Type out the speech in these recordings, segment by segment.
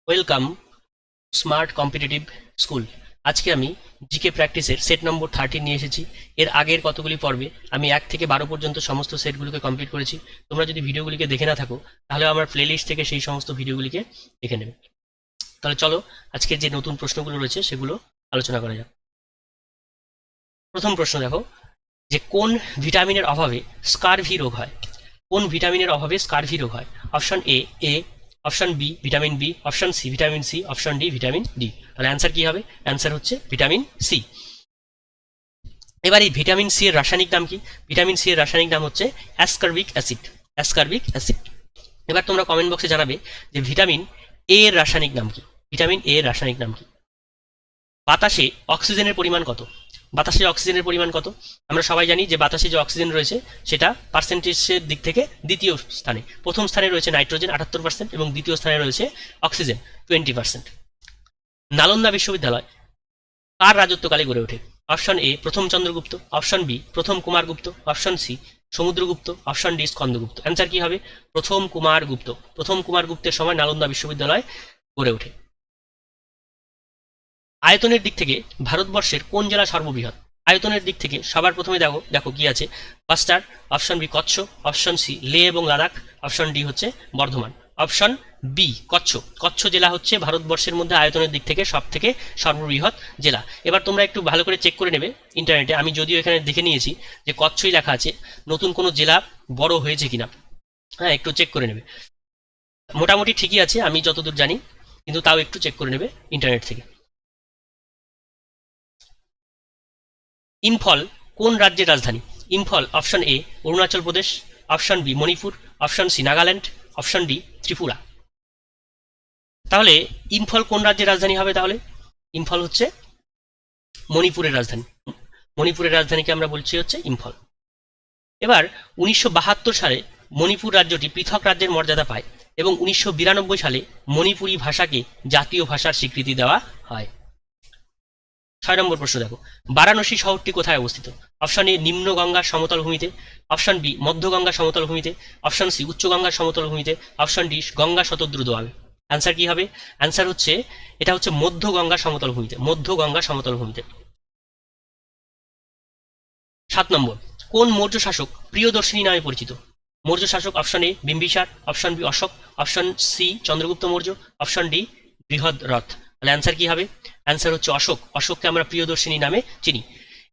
Welcome smart competitive school. আজকে আমি GK প্র্যাকটিসের সেট নম্বর 13 নিয়ে এসেছি। এর আগের কতগুলি পর্বে আমি 1 থেকে 12 পর্যন্ত সমস্ত সেটগুলোকে কমপ্লিট করেছি। তোমরা যদি ভিডিওগুলিকে দেখে না থাকো তাহলে আমার প্লেলিস্ট থেকে সেই সমস্ত ভিডিওগুলিকে দেখে নেবে। তাহলে চলো আজকে যে নতুন প্রশ্নগুলো রয়েছে সেগুলো আলোচনা করা যাক। প্রথম প্রশ্ন দেখো, যে কোন ভিটামিনের অভাবে স্কারভি রোগ হয়? কোন ভিটামিনের অভাবে স্কারভি রোগ হয়? Option A, option B vitamin B, option C vitamin C, option D vitamin D. তাহলে অ্যান্সার কি হবে? অ্যান্সার হচ্ছে ভিটামিন সি। এবার এই ভিটামিন সি এর রাসায়নিক নাম কি? ভিটামিন সি এর রাসায়নিক নাম হচ্ছে অ্যাসকারবিক অ্যাসিড। অ্যাসকারবিক অ্যাসিড। এবার তোমরা কমেন্ট বক্সে জানাবে যে ভিটামিন এ এর রাসায়নিক নাম কি? ভিটামিন এ এর রাসায়নিক নাম কি? বাতাসে অক্সিজেনের পরিমাণ কত? বাতাসে অক্সিজেনের পরিমাণ কত? আমরা সবাই জানি যে বাতাসে যে অক্সিজেন রয়েছে সেটা পার্সেন্টেজের দিক থেকে দ্বিতীয় স্থানে। প্রথম স্থানে রয়েছে নাইট্রোজেন 78% এবং দ্বিতীয় স্থানে রয়েছে অক্সিজেন 20%। নালন্দা বিশ্ববিদ্যালয় কার রাজত্বকালে গড়ে ওঠে? অপশন এ প্রথম চন্দ্রগুপ্ত, অপশন বি প্রথম Kumaragupta, option C Samudragupta, option D Skandagupta. Answer কি হবে? প্রথম কুমারগুপ্ত। প্রথম কুমারগুপ্তের সময় নালন্দা বিশ্ববিদ্যালয় গড়ে ওঠে। আয়তনের দিক থেকে ভারতবর্ষের কোন জেলা সর্ববৃহৎ? আয়তনের দিক থেকে সবার প্রথমে দেখো দেখো কি আছে? Bastar, option B Kutch, option C Leh এবং লাদাখ, অপশন ডি হচ্ছে বর্ধমান। Option B Kutch. কচ্ছ জেলা হচ্ছে ভারতবর্ষের মধ্যে আয়তনের দিক থেকে সব থেকে সর্ববৃহৎ জেলা। এবার তোমরা একটু ভালো করে চেক করে নেবে ইন্টারনেটে। আমি যদিও এখানে দেখে নিয়েছি যে কচ্ছই লেখা আছে, নতুন কোনো জেলা বড় হয়েছে কিনা হ্যাঁ একটু চেক করে নেবে। মোটামুটি ঠিকই আছে আমি যতদূর জানি, কিন্তু তাও একটু চেক করে নেবে ইন্টারনেট থেকে। ইম্ফল কোন রাজ্যের রাজধানী? Imphal option A Arunachal Pradesh, option B Manipur, option C Nagaland, option D Tripura. তাহলে ইম্ফল কোন রাজ্যের রাজধানী হবে? তাহলে ইম্ফল হচ্ছে মণিপুরের রাজধানী। মণিপুরের রাজধানীকে আমরা বলছি হচ্ছে ইম্ফল। এবার 1972 সালে মণিপুর রাজ্যটি পৃথক রাজ্যের মর্যাদা পায় এবং 1992 সালে মণিপুরি ভাষাকে জাতীয় ভাষার স্বীকৃতি দেওয়া হয়। 6 নম্বর প্রশ্ন দেখো, বারাণসী শহরটি কোথায় অবস্থিত? অপশন এ নিম্ন গঙ্গার সমতল ভূমিতে, অপশন বি মধ্য গঙ্গার সমতল ভূমিতে, অপশন সি উচ্চ গঙ্গার সমতল ভূমিতে, অপশন ডি গঙ্গা শতদ্রুতভাবে। অ্যান্সার কি হবে? অ্যান্সার হচ্ছে এটা হচ্ছে মধ্য গঙ্গার সমতল ভূমিতে। মধ্য গঙ্গার সমতল ভূমিতে। 7 নম্বর, কোন মৌর্য শাসক প্রিয়দর্শিনী নামে পরিচিত? মৌর্য শাসক option A Bimbisara, option B Ashoka, option C Chandragupta Maurya, option D Brihadratha. তাহলে অ্যান্সার কি হবে? অ্যান্সার হচ্ছে অশোক। অশোককে আমরা প্রিয়দর্শিনী নামে চিনি।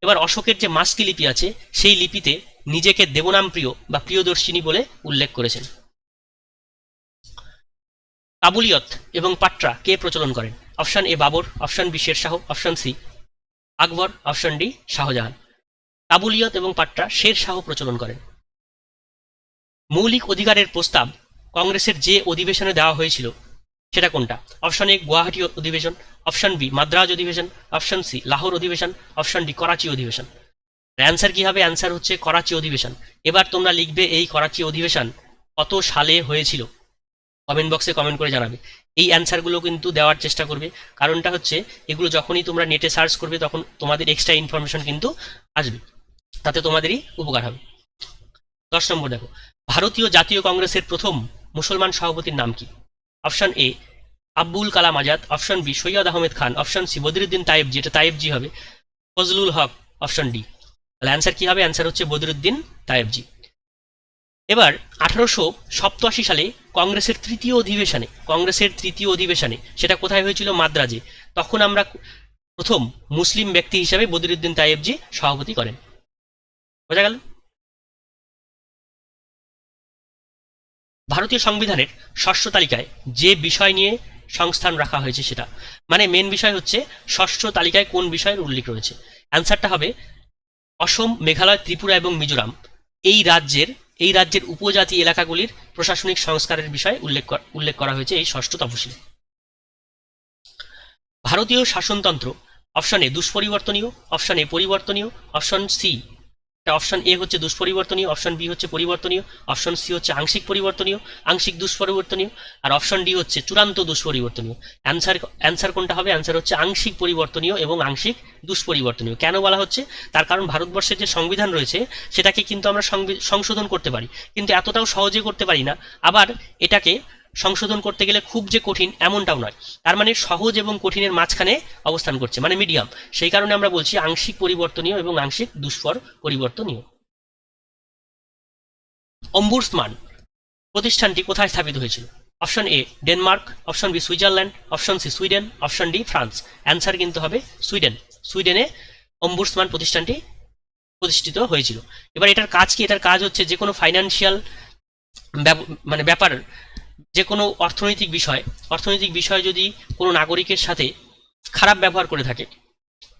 এবার অশোকের যে মাস্কি লিপি আছে সেই লিপিতে নিজেকে দেবনাম প্রিয় বা প্রিয়দর্শিনী বলে উল্লেখ করেছেন। কাবুলিয়ত এবং পাট্রা কে প্রচলন করেন? Option A Babur, option B Sher Shah, option C Akbar, option D Shah Jahan. Kabuliyat এবং পাট্রা শেরশাহ প্রচলন করেন। মৌলিক অধিকারের প্রস্তাব কংগ্রেসের যে অধিবেশনে দেওয়া হয়েছিল সেটা কোনটা? অপশন এ গুয়াহাটি অধিবেশন, অপশন বি মাদ্রাজ অধিবেশন, অপশন সি লাহোর অধিবেশন, অপশন ডি করাচি অধিবেশন। অ্যান্সার কি হবে? অ্যান্সার হচ্ছে করাচি অধিবেশন। এবার তোমরা লিখবে এই করাচি অধিবেশন কত সালে হয়েছিল, কমেন্ট বক্সে কমেন্ট করে জানাবে। এই অ্যান্সারগুলো কিন্তু দেওয়ার চেষ্টা করবে, কারণটা হচ্ছে এগুলো যখনই তোমরা নেটে সার্চ করবে তখন তোমাদের এক্সট্রা ইনফরমেশন কিন্তু আসবে, তাতে তোমাদেরই উপকার হবে। 10 নম্বর দেখো, ভারতীয় জাতীয় কংগ্রেসের প্রথম মুসলমান সভাপতির নাম কি? Option A Abul Kalam Azad, option B Syed Ahmed Khan, option C Badruddin Tyabji, এটা তায়েবজি হবে, ফজলুল হক, অপশন ডি। তাহলে অ্যান্সার কি হবে? অ্যান্সার হচ্ছে বদরুদ্দিন তায়েবজি। এবার 1887 সালে কংগ্রেসের তৃতীয় অধিবেশনে সেটা কোথায় হয়েছিল? মাদ্রাজে। তখন আমরা প্রথম মুসলিম ব্যক্তি হিসাবে বদরুদ্দিন তায়েবজি সভাপতি করেন। বোঝা গেল? ভারতীয় সংবিধানের ষষ্ঠ তালিকায় যে বিষয় নিয়ে সংস্থান রাখা হয়েছে সেটা, মানে মেন বিষয় হচ্ছে ষষ্ঠ তালিকায় কোন বিষয়ের উল্লেখ রয়েছে? অ্যান্সারটা হবে অসম, মেঘালয়, ত্রিপুরা এবং মিজোরাম এই রাজ্যের উপজাতি এলাকাগুলির প্রশাসনিক সংস্কারের বিষয়ে উল্লেখ করা হয়েছে এই ষষ্ঠ তফসিলে। ভারতীয় শাসনতন্ত্র অপশন এ দুষ্পরিবর্তনীয়, অপশন এ পরিবর্তনীয়, অপশন সি অপশন এ হচ্ছে দুষ্পরিবর্তনীয়, অপশন বি হচ্ছে পরিবর্তনীয়, অপশন সি হচ্ছে আংশিক পরিবর্তনীয়, আংশিক দুষ্পরিবর্তনীয়, আর অপশন ডি হচ্ছে চূড়ান্ত দুষ্পরিবর্তনীয়। অ্যান্সার কোনটা হবে? অ্যান্সার হচ্ছে আংশিক পরিবর্তনীয় এবং আংশিক দুষ্পরিবর্তনীয়। কেন বলা হচ্ছে? তার কারণ ভারতবর্ষের যে সংবিধান রয়েছে সেটাকে কিন্তু আমরা সংশোধন করতে পারি, কিন্তু এতটাও সহজে করতে পারি না। আবার এটাকে সংশোধন করতে গেলে খুব যে কঠিন এমনটাও নয়, তার মানে সহজ এবং কঠিনের মাঝখানে অবস্থান করছে, মানে মিডিয়াম। সেই কারণে আমরা বলছি আংশিক পরিবর্তনীয় এবং আংশিক দুষ্ফর পরিবর্তনীয়। অম্বুডসমান প্রতিষ্ঠানটি কোথায় স্থাপিত হয়েছিল? Option A Denmark, option B Switzerland, option C Sweden, option D France. Answer কিন্তু হবে সুইডেন। সুইডেনে অম্বুডসমান প্রতিষ্ঠানটি প্রতিষ্ঠিত হয়েছিল। এবার এটার কাজ কি? এটার কাজ হচ্ছে যে কোনো ফাইন্যান্সিয়াল মানে ব্যাপার, যে কোনো অর্থনৈতিক বিষয় যদি কোনো নাগরিকের সাথে খারাপ ব্যবহার করে থাকে,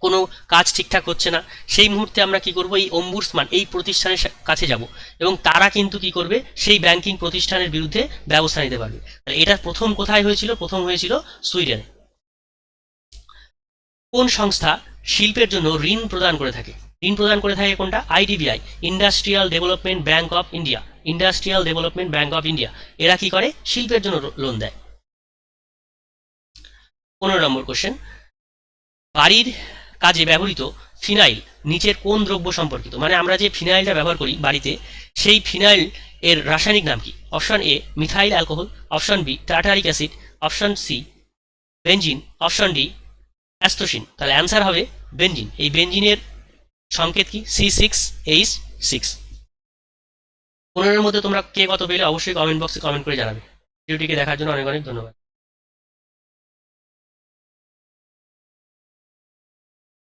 কোনো কাজ ঠিকঠাক হচ্ছে না, সেই মুহূর্তে আমরা কি করব, এই অম্বুডসমান এই প্রতিষ্ঠানের কাছে যাব এবং তারা কিন্তু কি করবে, সেই ব্যাংকিং প্রতিষ্ঠানের বিরুদ্ধে ব্যবস্থা নিতে পারবে। এটা প্রথম কোথায় হয়েছিল? প্রথম হয়েছিল সুইডেন। কোন সংস্থা শিল্পের জন্য ঋণ প্রদান করে থাকে? ঋণ প্রদান করে থাকে কোনটা? IDBI, industrial development bank of India. Industrial development bank of India এরা কি করে? শিল্পের জন্য লোন দেয়। 15 নম্বর কোশ্চেন, বাড়ির কাজে ব্যবহৃত ফিনাইল নিচের কোন দ্রব্য সম্পর্কিত? মানে আমরা যে ফিনাইলটা ব্যবহার করি বাড়িতে, সেই ফিনাইল এর রাসায়নিক নাম কি? Option A methyl alcohol, option B tartaric acid, option C benzene, option D অ্যাস্তোসিন। তাহলে অ্যান্সার হবে বেনজিন। এই বেনজিনের সংকেত কি? C6H6। 15-এর মধ্যে তোমরা কে কত পেলে অবশ্যই কমেন্ট বক্সে কমেন্ট করে জানাবে। ভিডিওটিকে দেখার জন্য অনেক অনেক ধন্যবাদ।